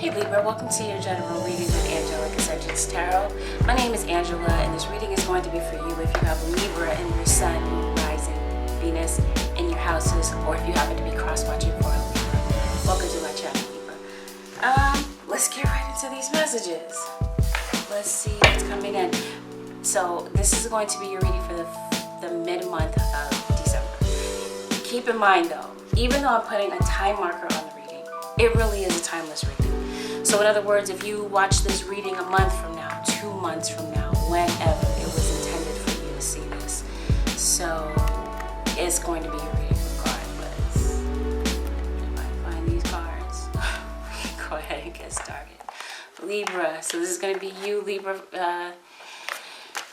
Hey Libra, welcome to your general reading with Angelic, Ascensions Tarot. My name is Angela, and this reading is going to be for you if you have Libra in your Sun, Rising, Venus in your houses, or if you happen to be cross-watching for a Libra. Welcome to my channel, Libra. Let's get right into these messages. Let's see what's coming in. So this is going to be your reading for the mid-month of December. Keep in mind though, even though I'm putting a time marker on the reading, it really is a timeless reading. So in other words, if you watch this reading a month from now, 2 months from now, whenever, it was intended for you to see this. So it's going to be your reading regardless. If I find these cards, go ahead and get started. Libra, so this is going to be you, Libra,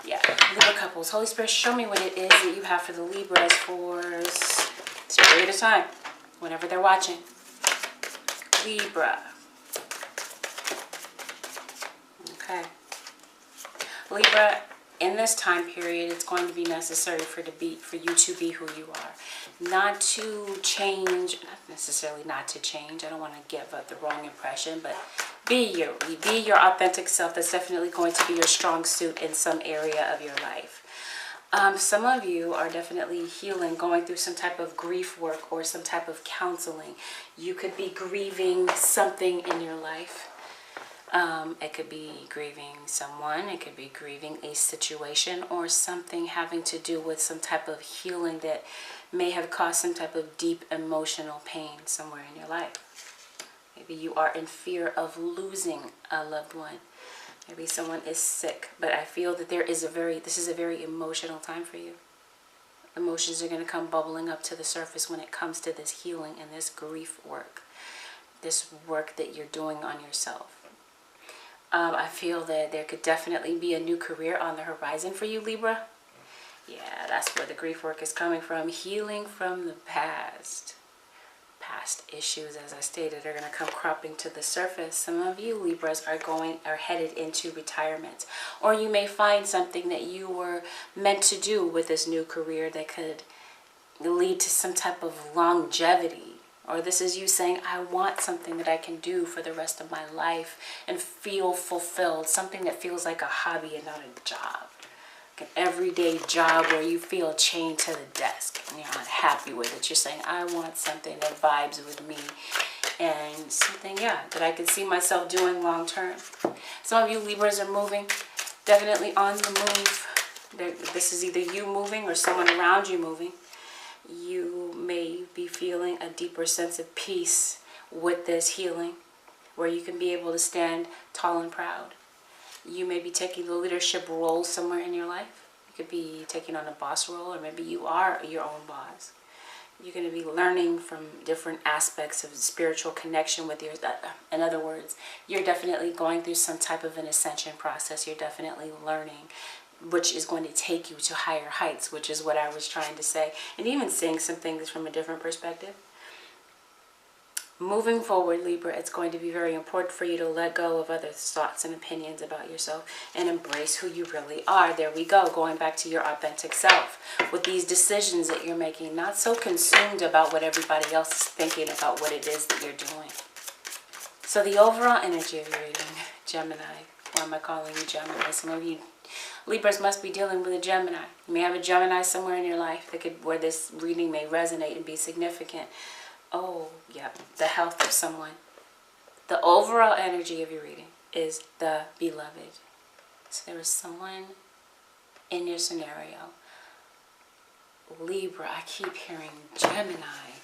Libra couples. Holy Spirit, show me what it is that you have for the Libras for this period of time, whenever they're watching. Libra. Okay. Libra, in this time period, it's going to be necessary for you to be who you are. Not to change, not necessarily not to change. I don't want to give up the wrong impression, but be you. Be your authentic self. That's definitely going to be your strong suit in some area of your life. Some of you are definitely healing, going through some type of grief work or some type of counseling. You could be grieving something in your life. It could be grieving someone, it could be grieving a situation or something having to do with some type of healing that may have caused some type of deep emotional pain somewhere in your life. Maybe you are in fear of losing a loved one. Maybe someone is sick, but I feel that this is a very emotional time for you. Emotions are going to come bubbling up to the surface when it comes to this healing and this grief work. This work that you're doing on yourself. I feel that there could definitely be a new career on the horizon for you, Libra. Yeah, that's where the grief work is coming from. Healing from the past. Past issues, as I stated, are going to come cropping to the surface. Some of you Libras are headed into retirement, or you may find something that you were meant to do with this new career that could lead to some type of longevity. Or this is you saying, I want something that I can do for the rest of my life and feel fulfilled. Something that feels like a hobby and not a job. An everyday job where you feel chained to the desk and you're not happy with it. You're saying, I want something that vibes with me and something, that I can see myself doing long term. Some of you Libras are moving, definitely on the move. This is either you moving or someone around you moving. You may be feeling a deeper sense of peace with this healing, where you can be able to stand tall and proud. You may be taking the leadership role somewhere in your life. You could be taking on a boss role, or maybe you are your own boss. You're going to be learning from different aspects of spiritual connection with yours. In other words, you're definitely going through some type of an ascension process. You're definitely learning, which is going to take you to higher heights, which is what I was trying to say. And even seeing some things from a different perspective. Moving forward, Libra, it's going to be very important for you to let go of other thoughts and opinions about yourself and embrace who you really are. There we go, going back to your authentic self. With these decisions that you're making, not so consumed about what everybody else is thinking about what it is that you're doing. So the overall energy of your reading, Gemini. Why am I calling you Gemini? Some of you Libras must be dealing with a Gemini. You may have a Gemini somewhere in your life where this reading may resonate and be significant. Oh, yeah, the health of someone. The overall energy of your reading is the beloved. So there is someone in your scenario. Libra, I keep hearing Gemini.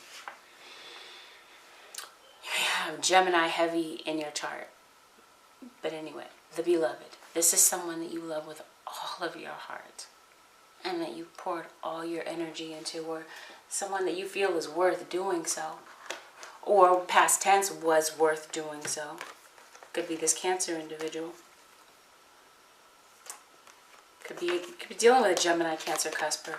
You have Gemini heavy in your chart. But anyway, the beloved. This is someone that you love with all of your heart. And that you poured all your energy into, or someone that you feel is worth doing so, or past tense was worth doing so. Could be this Cancer individual. Could be dealing with a Gemini Cancer cusper.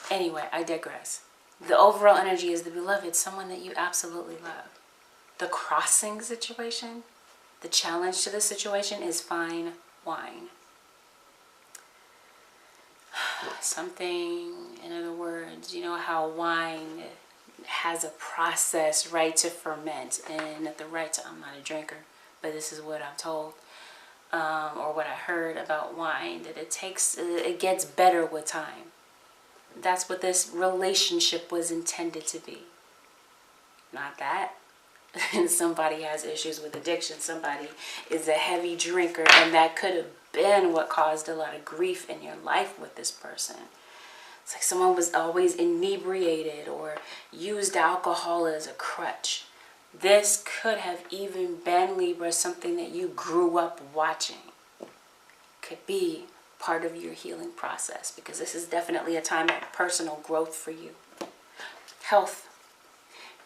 Anyway, I digress. The overall energy is the beloved, someone that you absolutely love. The crossing situation, the challenge to this situation is fine wine. Something, in other words, you know how wine has a process, right, to ferment, and at the right time, I'm not a drinker, but this is what I'm told, or what I heard about wine, that it gets better with time. That's what this relationship was intended to be. Not that. And somebody has issues with addiction. Somebody is a heavy drinker, and that could have been what caused a lot of grief in your life with this person. It's like someone was always inebriated or used alcohol as a crutch. This could have even been, Libra, something that you grew up watching. Could be part of your healing process, because this is definitely a time of personal growth for you. Health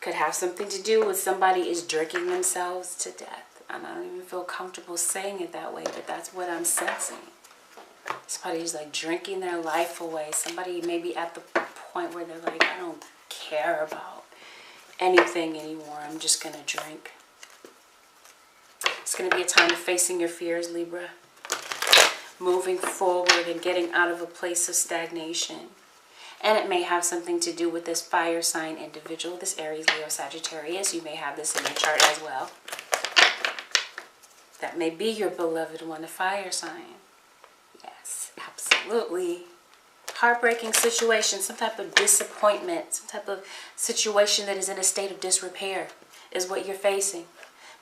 could have something to do with somebody is drinking themselves to death. And I don't even feel comfortable saying it that way, but that's what I'm sensing. Somebody's like drinking their life away. Somebody maybe at the point where they're like, I don't care about anything anymore. I'm just going to drink. It's going to be a time of facing your fears, Libra. Moving forward and getting out of a place of stagnation. And it may have something to do with this fire sign individual, this Aries, Leo, Sagittarius. You may have this in your chart as well. That may be your beloved one, a fire sign. Yes, absolutely. Heartbreaking situation, some type of disappointment, some type of situation that is in a state of disrepair is what you're facing.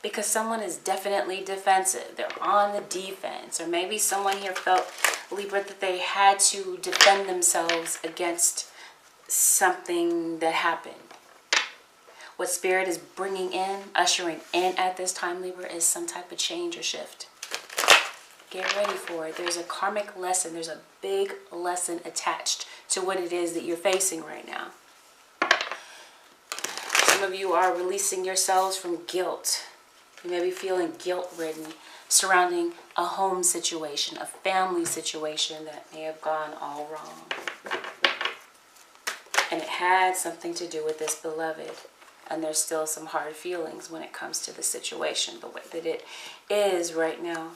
Because someone is definitely defensive. They're on the defense. Or maybe someone here felt, Libra, that they had to defend themselves against something that happened. What Spirit is bringing in, ushering in at this time, Libra, is some type of change or shift. Get ready for it. There's a karmic lesson. There's a big lesson attached to what it is that you're facing right now. Some of you are releasing yourselves from guilt. You may be feeling guilt-ridden surrounding a home situation, a family situation that may have gone all wrong. And it had something to do with this beloved. And there's still some hard feelings when it comes to the situation, the way that it is right now.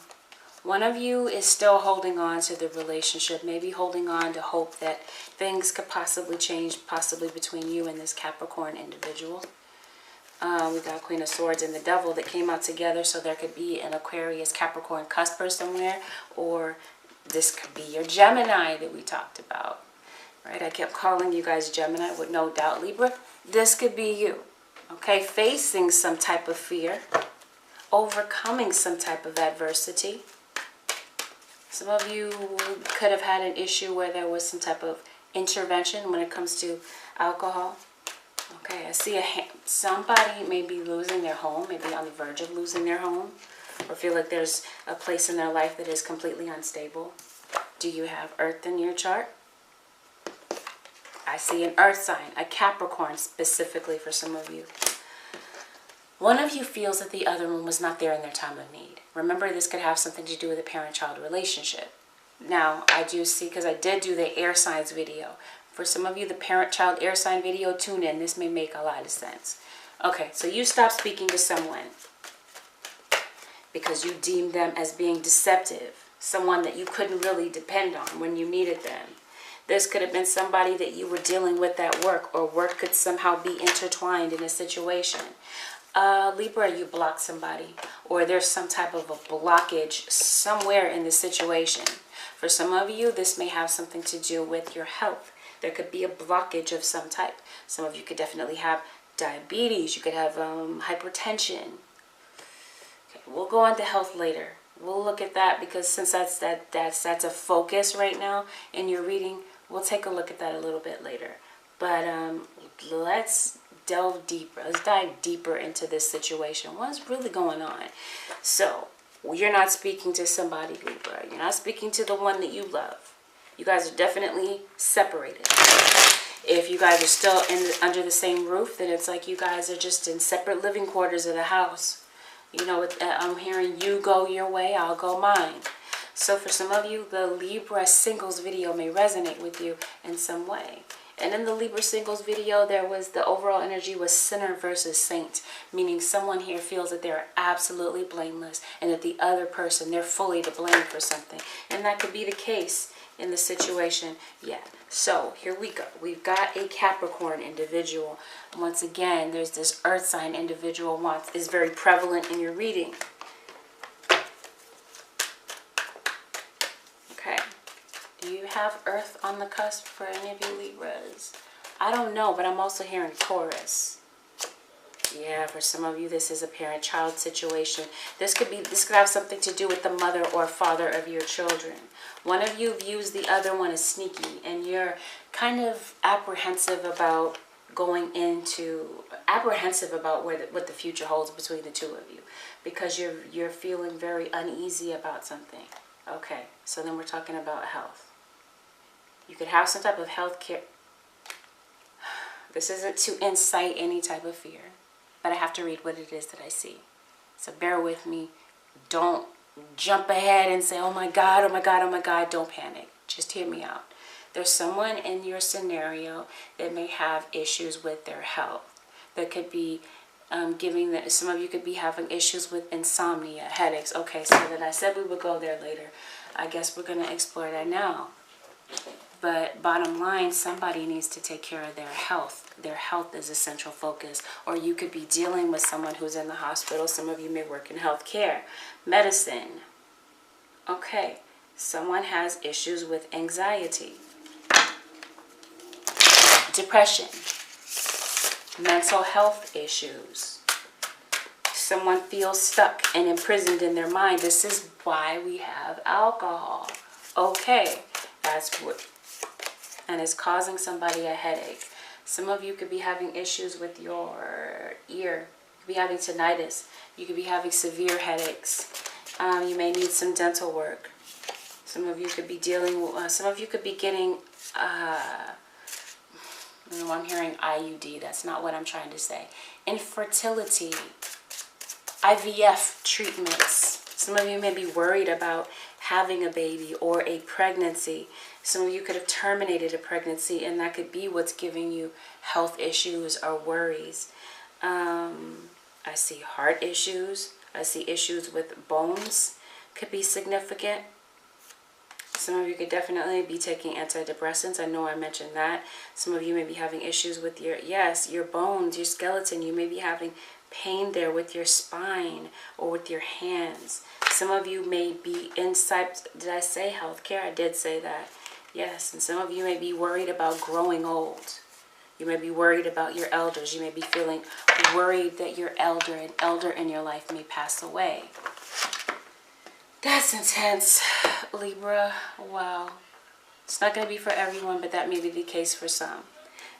One of you is still holding on to the relationship, maybe holding on to hope that things could possibly change, possibly between you and this Capricorn individual. We got Queen of Swords and the Devil that came out together, so there could be an Aquarius Capricorn cusper somewhere, or this could be your Gemini that we talked about, right? I kept calling you guys Gemini with no doubt, Libra. This could be you, okay? Facing some type of fear, overcoming some type of adversity. Some of you could have had an issue where there was some type of intervention when it comes to alcohol. Okay, I see somebody may be losing their home, maybe on the verge of losing their home, or feel like there's a place in their life that is completely unstable. Do you have Earth in your chart? I see an Earth sign, a Capricorn specifically for some of you. One of you feels that the other one was not there in their time of need. Remember, this could have something to do with a parent-child relationship. Now, I do see, because I did do the air signs video. For some of you, the parent-child air sign video, tune in. This may make a lot of sense. Okay, so you stopped speaking to someone because you deemed them as being deceptive. Someone that you couldn't really depend on when you needed them. This could have been somebody that you were dealing with at work, or work could somehow be intertwined in a situation. Libra, you blocked somebody, or there's some type of a blockage somewhere in the situation. For some of you, this may have something to do with your health. There could be a blockage of some type. Some of you could definitely have diabetes. You could have hypertension. Okay, we'll go on to health later. We'll look at that, because since that's a focus right now in your reading, we'll take a look at that a little bit later. But let's delve deeper. Let's dive deeper into this situation. What's really going on? So, you're not speaking to somebody, Libra. You're not speaking to the one that you love. You guys are definitely separated. If you guys are still under the same roof, then it's like you guys are just in separate living quarters of the house. You know, I'm hearing you go your way, I'll go mine. So for some of you, the Libra singles video may resonate with you in some way. And in the Libra singles video, the overall energy was sinner versus saint, meaning someone here feels that they're absolutely blameless and that the other person, they're fully to blame for something. And that could be the case in the situation. Yeah, so here we go. We've got a Capricorn individual. Once again, there's this earth sign individual is very prevalent in your reading. Okay. Do you have earth on the cusp for any of you Libras? I don't know, but I'm also hearing Taurus. Yeah, for some of you, this is a parent-child situation. This could have something to do with the mother or father of your children. One of you views the other one as sneaky, and you're kind of apprehensive about what the future holds between the two of you, because you're feeling very uneasy about something. Okay, so then we're talking about health. You could have some type of health care. This isn't to incite any type of fear, but I have to read what it is that I see. So bear with me. Don't jump ahead and say, oh my God, oh my God, oh my God. Don't panic. Just hear me out. There's someone in your scenario that may have issues with their health. That could be some of you could be having issues with insomnia, headaches. Okay, so then I said we would go there later. I guess we're going to explore that now. But bottom line, somebody needs to take care of their health. Their health is a central focus. Or you could be dealing with someone who's in the hospital. Some of you may work in healthcare, medicine. Okay, someone has issues with anxiety, depression, mental health issues. Someone feels stuck and imprisoned in their mind. This is why we have alcohol. Okay, that's what, and it's causing somebody a headache. Some of you could be having issues with your ear. You could be having tinnitus. You could be having severe headaches. You may need some dental work. Some of you could be some of you could be getting, I'm hearing IUD. That's not what I'm trying to say. Infertility, IVF treatments. Some of you may be worried about having a baby or a pregnancy. Some of you could have terminated a pregnancy, and that could be what's giving you health issues or worries. I see heart issues. I see issues with bones could be significant. Some of you could definitely be taking antidepressants. I know I mentioned that. Some of you may be having issues with your bones, your skeleton. You may be having pain there with your spine or with your hands. Some of you may be inside. Did I say healthcare? I did say that. Yes, and some of you may be worried about growing old. You may be worried about your elders. You may be feeling worried that your elder in your life may pass away. That's intense, Libra. Wow. It's not going to be for everyone, but that may be the case for some.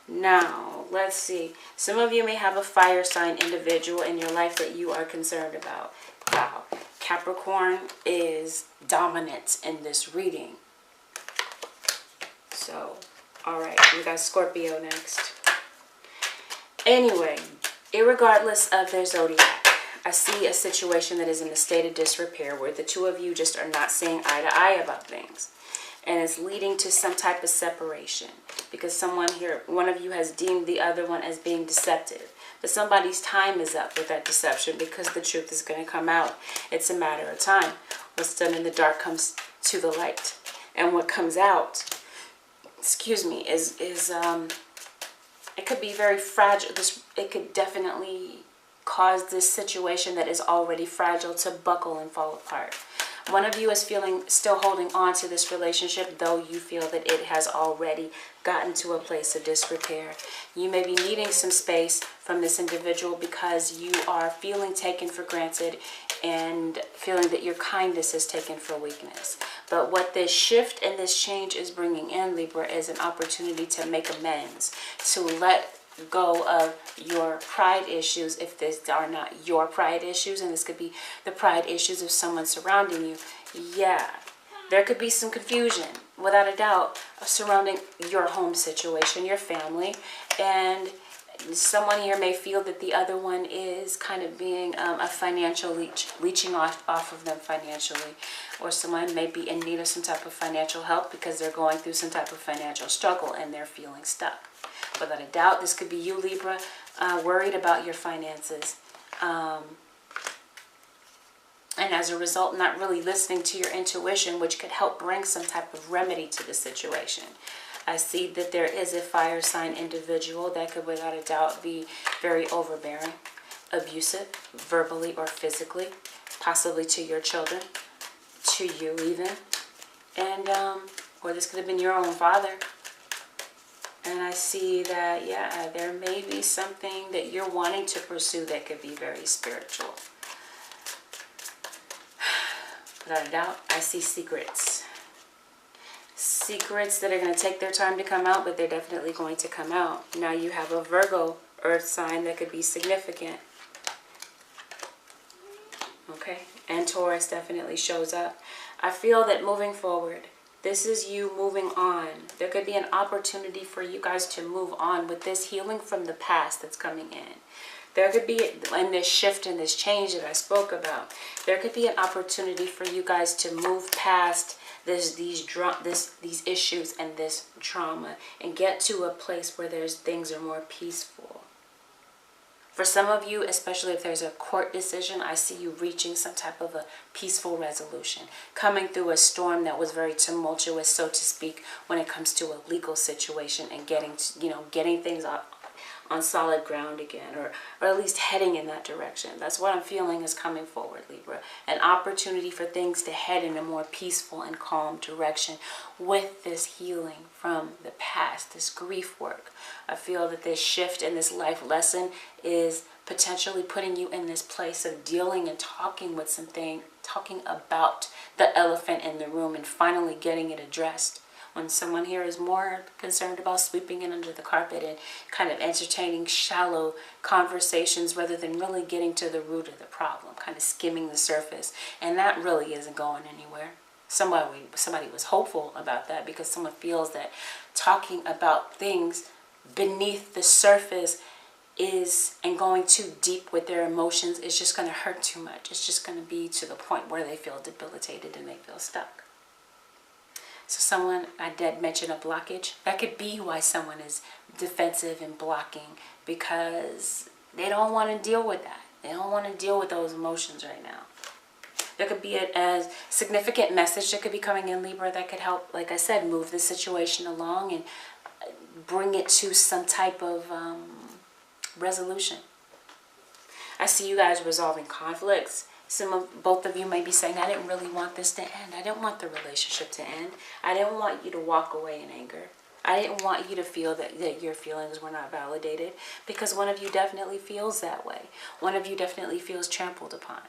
Now, let's see. Some of you may have a fire sign individual in your life that you are concerned about. Wow. Capricorn is dominant in this reading. So, alright, we got Scorpio next. Anyway, irregardless of their zodiac, I see a situation that is in a state of disrepair where the two of you just are not seeing eye to eye about things. And it's leading to some type of separation. Because someone here, one of you has deemed the other one as being deceptive. But somebody's time is up with that deception because the truth is going to come out. It's a matter of time. What's done in the dark comes to the light. And what comes out, is it could be very fragile. It could definitely cause this situation that is already fragile to buckle and fall apart. One of you is still holding on to this relationship, though you feel that it has already gotten to a place of disrepair. You may be needing some space from this individual because you are feeling taken for granted and feeling that your kindness is taken for weakness. But what this shift and this change is bringing in, Libra, is an opportunity to make amends, to let go of your pride issues if these are not your pride issues, and this could be the pride issues of someone surrounding you. Yeah, there could be some confusion, without a doubt, surrounding your home situation, your family, and someone here may feel that the other one is kind of being a financial leeching off of them financially, or someone may be in need of some type of financial help because they're going through some type of financial struggle and they're feeling stuck. Without a doubt, this could be you, Libra, worried about your finances. And And as a result, not really listening to your intuition, which could help bring some type of remedy to the situation. I see that there is a fire sign individual that could without a doubt be very overbearing, abusive, verbally or physically, possibly to your children, to you even. And, or this could have been your own father. And I see that, yeah, there may be something that you're wanting to pursue that could be very spiritual. Without a doubt, I see secrets. Secrets that are going to take their time to come out, but they're definitely going to come out. Now you have a Virgo earth sign that could be significant. Okay, and Taurus definitely shows up. I feel that moving forward, this is you moving on. There could be an opportunity for you guys to move on with this healing from the past that's coming in. There could be, in this shift and this change that I spoke about, there could be an opportunity for you guys to move past these issues and this trauma and get to a place where things are more peaceful. For some of you, especially if there's a court decision, I see you reaching some type of a peaceful resolution, coming through a storm that was very tumultuous, so to speak, when it comes to a legal situation and getting things on solid ground again, or at least heading in that direction. That's what I'm feeling is coming forward, Libra. An opportunity for things to head in a more peaceful and calm direction with this healing from the past, this grief work. I feel that this shift and this life lesson is potentially putting you in this place of dealing and talking about the elephant in the room and finally getting it addressed. When someone here is more concerned about sweeping it under the carpet and kind of entertaining shallow conversations rather than really getting to the root of the problem, kind of skimming the surface. And that really isn't going anywhere. Somebody was hopeful about that because someone feels that talking about things beneath the surface and going too deep with their emotions is just going to hurt too much. It's just going to be to the point where they feel debilitated and they feel stuck. So I did mention a blockage. That could be why someone is defensive and blocking, because they don't want to deal with that. They don't want to deal with those emotions right now. There could be a significant message that could be coming in, Libra, that could help, like I said, move the situation along and bring it to some type of resolution. I see you guys resolving conflicts. Both of you may be saying, I didn't really want this to end. I didn't want the relationship to end. I didn't want you to walk away in anger. I didn't want you to feel that your feelings were not validated, because one of you definitely feels that way. One of you definitely feels trampled upon.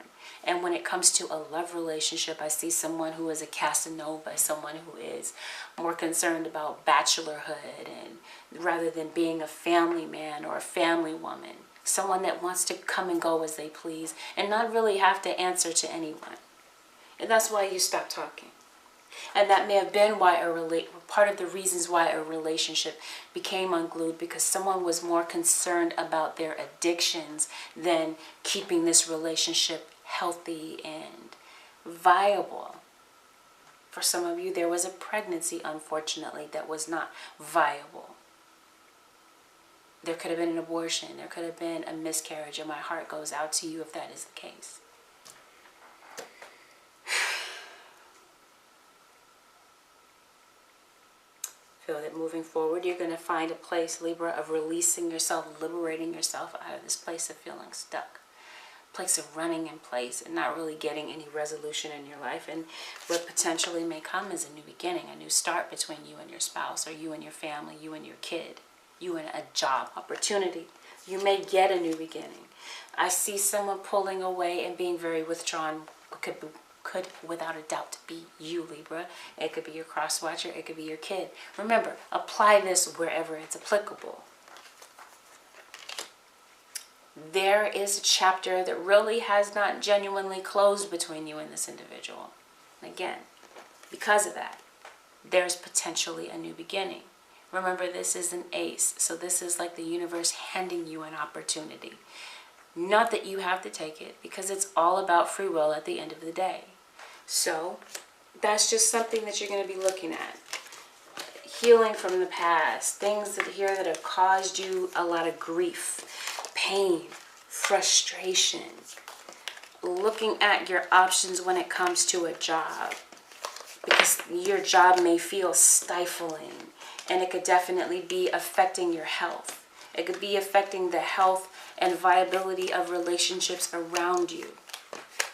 And when it comes to a love relationship, I see someone who is a Casanova, someone who is more concerned about bachelorhood and rather than being a family man or a family woman. Someone that wants to come and go as they please and not really have to answer to anyone. And that's why you stopped talking. And that may have been why part of the reasons why a relationship became unglued, because someone was more concerned about their addictions than keeping this relationship healthy and viable. For some of you, there was a pregnancy, unfortunately, that was not viable. There could have been an abortion. There could have been a miscarriage, and my heart goes out to you if that is the case. Feel that moving forward, you're going to find a place, Libra, of releasing yourself, liberating yourself out of this place of feeling stuck. Place of running in place and not really getting any resolution in your life. And what potentially may come is a new beginning, a new start between you and your spouse, or you and your family, you and your kid. You in a job opportunity. You may get a new beginning. I see someone pulling away and being very withdrawn. Could without a doubt be you, Libra. It could be your cross watcher. It could be your kid. Remember, apply this wherever it's applicable. There is a chapter that really has not genuinely closed between you and this individual. And again, because of that, there's potentially a new beginning. Remember, this is an ace, so this is like the universe handing you an opportunity. Not that you have to take it, because it's all about free will at the end of the day. So that's just something that you're going to be looking at. Healing from the past, things that have caused you a lot of grief, pain, frustration, looking at your options when it comes to a job, because your job may feel stifling, and it could definitely be affecting your health. It could be affecting the health and viability of relationships around you.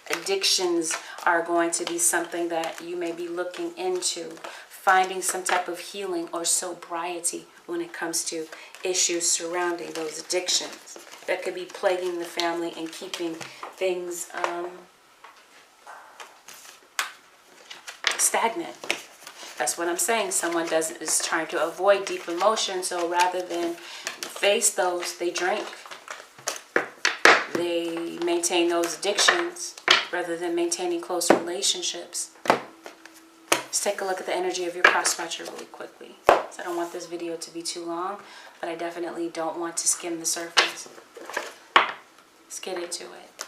Addictions are going to be something that you may be looking into, finding some type of healing or sobriety when it comes to issues surrounding those addictions that could be plaguing the family and keeping things stagnant. That's what I'm saying. Someone is trying to avoid deep emotion, so rather than face those, they drink. They maintain those addictions rather than maintaining close relationships. Let's take a look at the energy of your cross-watcher really quickly. So I don't want this video to be too long, but I definitely don't want to skim the surface. Let's get into it.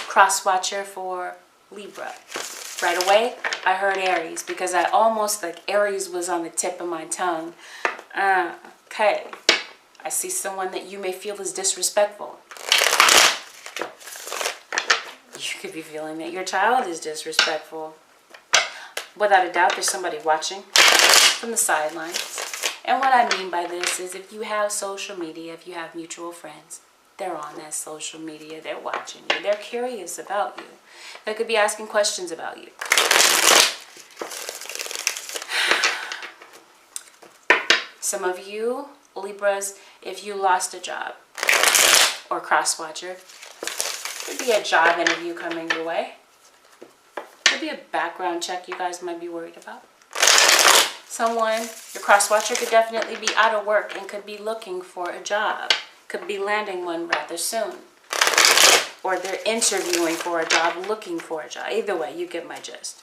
Cross-watcher for Libra. Right away, I heard Aries, because I almost, like, Aries was on the tip of my tongue. Okay. I see someone that you may feel is disrespectful. You could be feeling that your child is disrespectful. Without a doubt, there's somebody watching from the sidelines. And what I mean by this is, if you have social media, if you have mutual friends, they're on that social media, they're watching you, they're curious about you. They could be asking questions about you. Some of you, Libras, if you lost a job, or cross-watcher, could be a job interview coming your way. Could be a background check you guys might be worried about. Someone, your cross-watcher, could definitely be out of work and could be looking for a job. Could be landing one rather soon. Or they're interviewing for a job, looking for a job. Either way, you get my gist.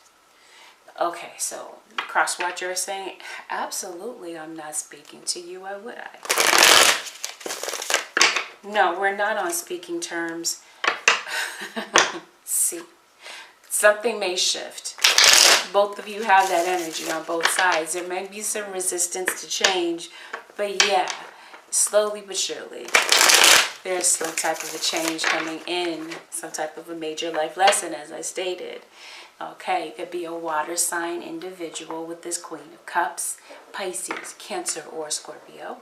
Okay, so cross-watcher is saying, absolutely, I'm not speaking to you. Why would I? No, we're not on speaking terms. See, something may shift. Both of you have that energy on both sides. There may be some resistance to change, but yeah, slowly but surely, there's some type of a change coming in, some type of a major life lesson, as I stated. Okay, it could be a water sign individual with this Queen of Cups, Pisces, Cancer, or Scorpio.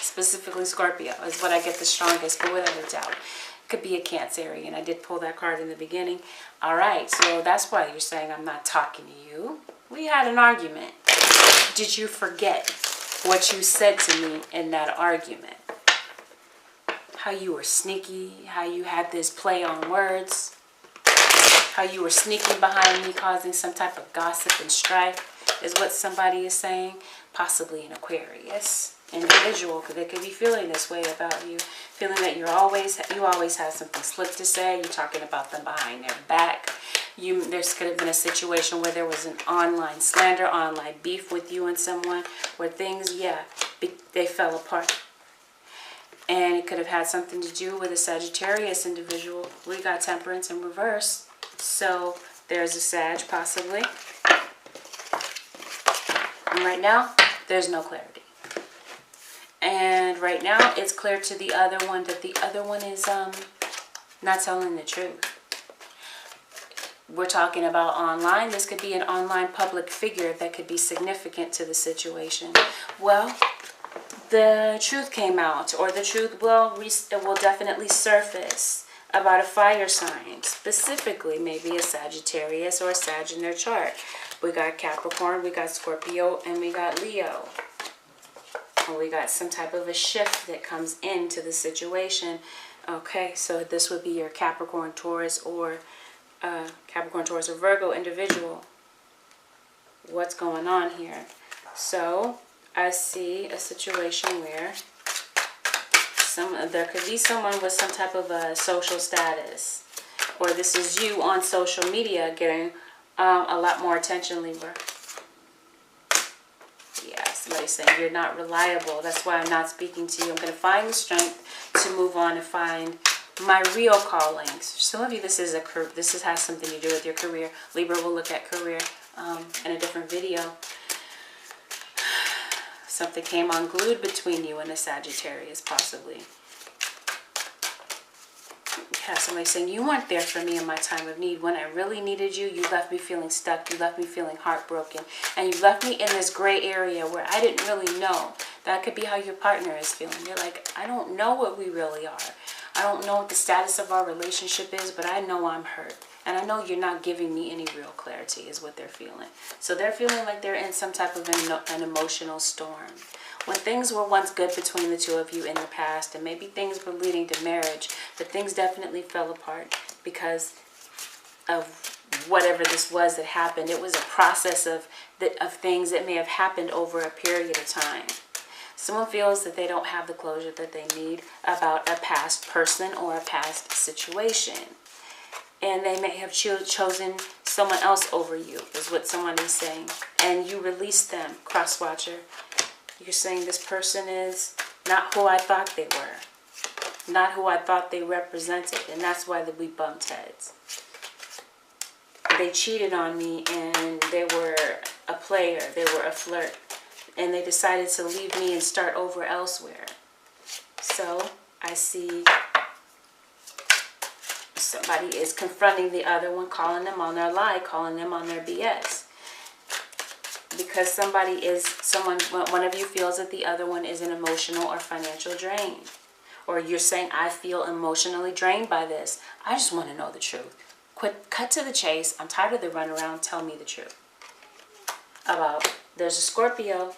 Specifically Scorpio is what I get the strongest, but without a doubt, it could be a Cancerian. I did pull that card in the beginning. All right, so that's why you're saying I'm not talking to you. We had an argument. Did you forget what you said to me in that argument? How you were sneaky, how you had this play on words, how you were sneaking behind me, causing some type of gossip and strife, is what somebody is saying. Possibly an Aquarius individual, because they could be feeling this way about you, feeling that you always have something slick to say. You're talking about them behind their back. There could have been a situation where there was an online slander, online beef with you and someone, where things, they fell apart. And it could have had something to do with a Sagittarius individual. We got Temperance in reverse. So there's a Sag possibly. And right now, there's no clarity. And right now, it's clear to the other one that the other one is not telling the truth. We're talking about online. This could be an online public figure that could be significant to the situation. Well, the truth came out, or the truth will definitely surface about a fire sign, specifically maybe a Sagittarius or a Sag in their chart. We got Capricorn, we got Scorpio, and we got Leo. And we got some type of a shift that comes into the situation. Okay, so this would be your Capricorn, Taurus, or Virgo individual. What's going on here? So I see a situation where there could be someone with some type of a social status, or this is you on social media getting a lot more attention, Libra. Yeah, somebody's saying you're not reliable. That's why I'm not speaking to you. I'm going to find the strength to move on and find my real callings. For some of you, this has something to do with your career. Libra will look at career in a different video. Something came unglued between you and a Sagittarius, possibly. Yeah, somebody saying, you weren't there for me in my time of need. When I really needed you, you left me feeling stuck. You left me feeling heartbroken. And you left me in this gray area where I didn't really know. That could be how your partner is feeling. You're like, I don't know what we really are. I don't know what the status of our relationship is, but I know I'm hurt. And I know you're not giving me any real clarity is what they're feeling. So they're feeling like they're in some type of an emotional storm. When things were once good between the two of you in the past, and maybe things were leading to marriage, but things definitely fell apart because of whatever this was that happened. It was a process of things that may have happened over a period of time. Someone feels that they don't have the closure that they need about a past person or a past situation. And they may have chosen someone else over you, is what someone is saying. And you release them, cross-watcher. You're saying this person is not who I thought they were. Not who I thought they represented. And that's why we bumped heads. They cheated on me and they were a player. They were a flirt. And they decided to leave me and start over elsewhere. So I see somebody is confronting the other one, calling them on their lie, calling them on their BS. Because one of you feels that the other one is an emotional or financial drain. Or you're saying, I feel emotionally drained by this. I just want to know the truth. Cut to the chase. I'm tired of the runaround. Tell me the truth. There's a Scorpio.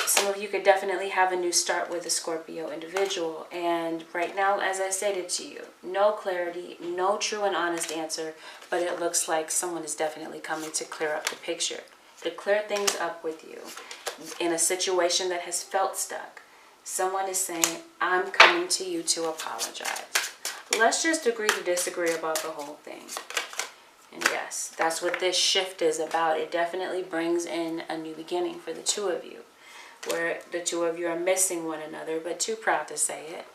Some of you could definitely have a new start with a Scorpio individual. And right now, as I stated to you, no clarity, no true and honest answer, but it looks like someone is definitely coming to clear up the picture, to clear things up with you in a situation that has felt stuck. Someone is saying, I'm coming to you to apologize. Let's just agree to disagree about the whole thing. And yes, that's what this shift is about. It definitely brings in a new beginning for the two of you, where the two of you are missing one another, but too proud to say it.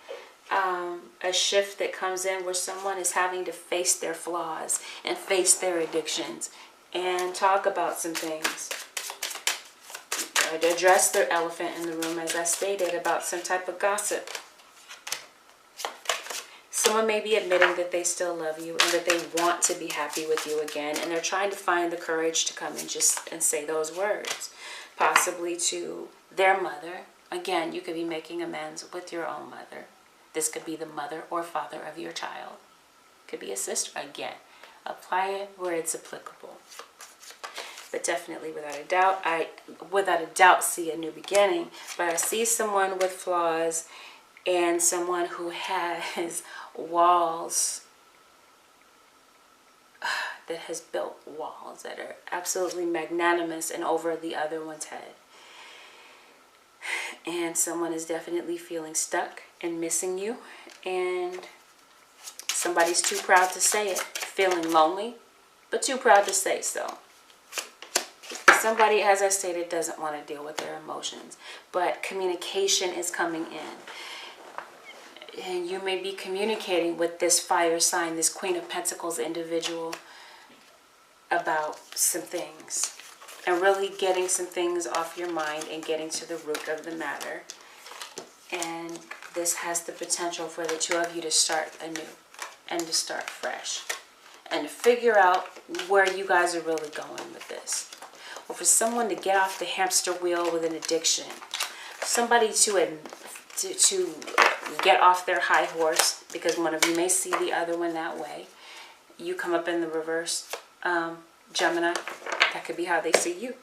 A shift that comes in where someone is having to face their flaws and face their addictions and talk about some things. Address their elephant in the room, as I stated, about some type of gossip. Someone may be admitting that they still love you and that they want to be happy with you again, and they're trying to find the courage to come and say those words, possibly to their mother. Again, you could be making amends with your own mother. This could be the mother or father of your child. Could be a sister. Again, apply it where it's applicable. But definitely, without a doubt, see a new beginning. But I see someone with flaws and someone who has walls, that has built walls that are absolutely magnanimous and over the other one's head. And someone is definitely feeling stuck and missing you. And somebody's too proud to say it. Feeling lonely, but too proud to say so. Somebody, as I stated, doesn't want to deal with their emotions. But communication is coming in. And you may be communicating with this fire sign, this Queen of Pentacles individual, about some things. And really getting some things off your mind and getting to the root of the matter. And this has the potential for the two of you to start anew and to start fresh. And to figure out where you guys are really going with this. Or for someone to get off the hamster wheel with an addiction. Somebody to get off their high horse, because one of you may see the other one that way. You come up in the reverse, Gemini. That could be how they see you.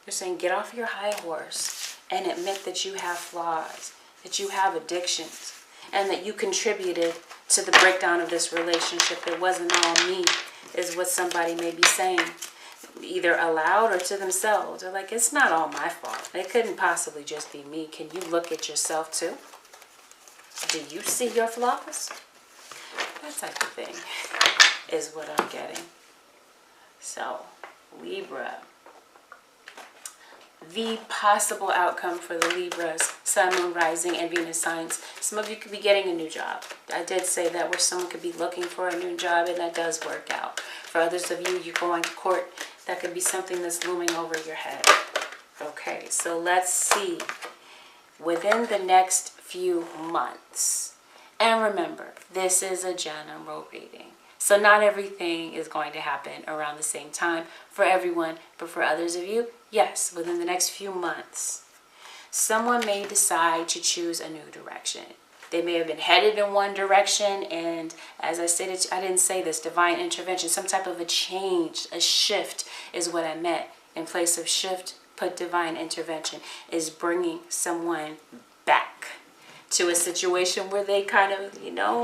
They're saying get off your high horse and admit that you have flaws, that you have addictions, and that you contributed to the breakdown of this relationship. It wasn't all me, is what somebody may be saying, either aloud or to themselves. They're like, it's not all my fault. It couldn't possibly just be me. Can you look at yourself too? Do you see your flaws? That type of thing is what I'm getting. So, Libra. The possible outcome for the Libras, Sun, Moon, Rising, and Venus signs. Some of you could be getting a new job. I did say that, where someone could be looking for a new job, and that does work out. For others of you, you're going to court. That could be something that's looming over your head. Okay, so let's see. Within the next few months, And remember, this is a general reading. So not everything is going to happen around the same time for everyone, but for others of you, yes, within the next few months, someone may decide to choose a new direction. They may have been headed in one direction, and as I stated, I didn't say this, divine intervention, some type of a change, a shift is what I meant. In place of shift, put divine intervention, is bringing someone back to a situation where they kind of,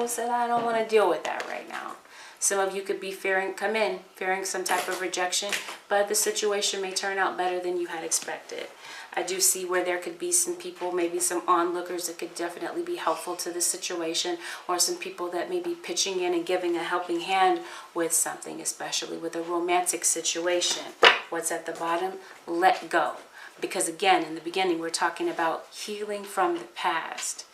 said, I don't want to deal with that right now. Some of you could be fearing some type of rejection, but the situation may turn out better than you had expected. I do see where there could be some people, maybe some onlookers that could definitely be helpful to the situation, or some people that may be pitching in and giving a helping hand with something, especially with a romantic situation. What's at the bottom? Let go. Because again, in the beginning, we're talking about healing from the past,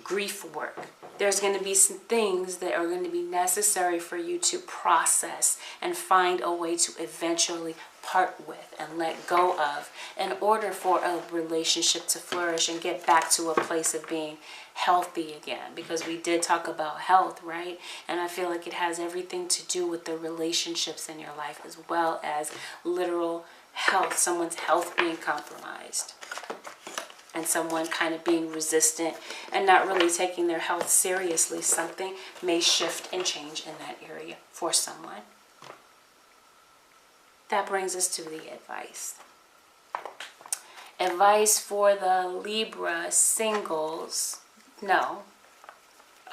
grief work. There's going to be some things that are going to be necessary for you to process and find a way to eventually part with and let go of in order for a relationship to flourish and get back to a place of being healthy again. Because we did talk about health, right? And I feel like it has everything to do with the relationships in your life as well as literal health, someone's health being compromised. And someone kind of being resistant and not really taking their health seriously. Something may shift and change in that area for someone. That brings us to the advice. Advice for the Libra singles. No.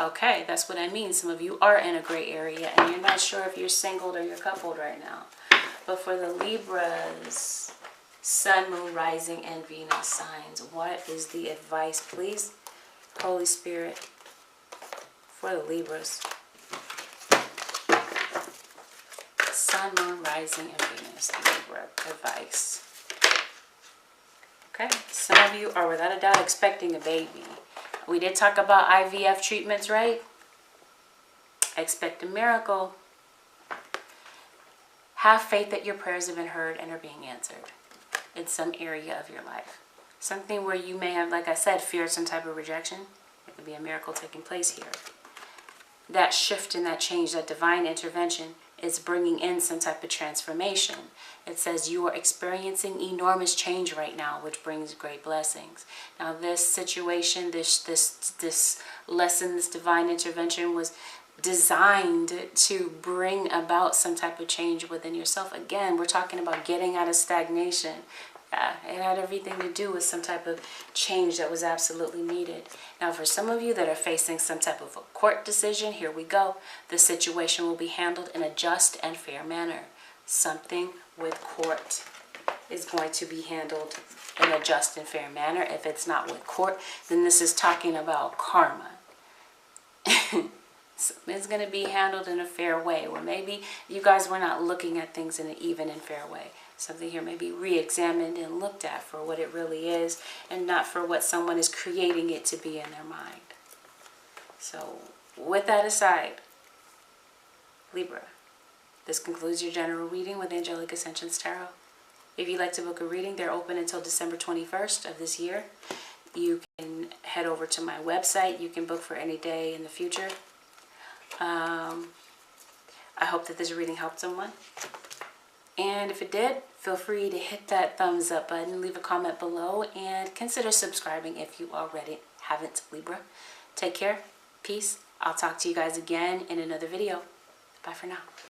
Okay, that's what I mean. Some of you are in a gray area and you're not sure if you're singled or you're coupled right now. But for the Libras, Sun, Moon, Rising, and Venus signs, what is the advice, please? Holy Spirit, for the Libras. Sun, Moon, Rising, and Venus, Libra advice. Okay, some of you are without a doubt expecting a baby. We did talk about IVF treatments, right? Expect a miracle. Have faith that your prayers have been heard and are being answered in some area of your life. Something where you may have, like I said, feared some type of rejection. There could be a miracle taking place here. That shift and that change, that divine intervention is bringing in some type of transformation. It says you are experiencing enormous change right now, which brings great blessings. Now this situation, this lesson, this divine intervention was designed to bring about some type of change within yourself. Again, we're talking about getting out of stagnation. It had everything to do with some type of change that was absolutely needed. Now, for some of you that are facing some type of a court decision, here we go. The situation will be handled in a just and fair manner. Something with court is going to be handled in a just and fair manner. If it's not with court, then this is talking about karma. It's going to be handled in a fair way, or maybe you guys were not looking at things in an even and fair way. Something here may be re-examined and looked at for what it really is and not for what someone is creating it to be in their mind. So with that aside, Libra, this concludes your general reading with Angelic Ascensions Tarot. If you'd like to book a reading, they're open until December 21st of this year. You can head over to my website. You can book for any day in the future. I hope that this reading helped someone. And if it did, feel free to hit that thumbs up button, leave a comment below, and consider subscribing if you already haven't, Libra. Take care. Peace. I'll talk to you guys again in another video. Bye for now.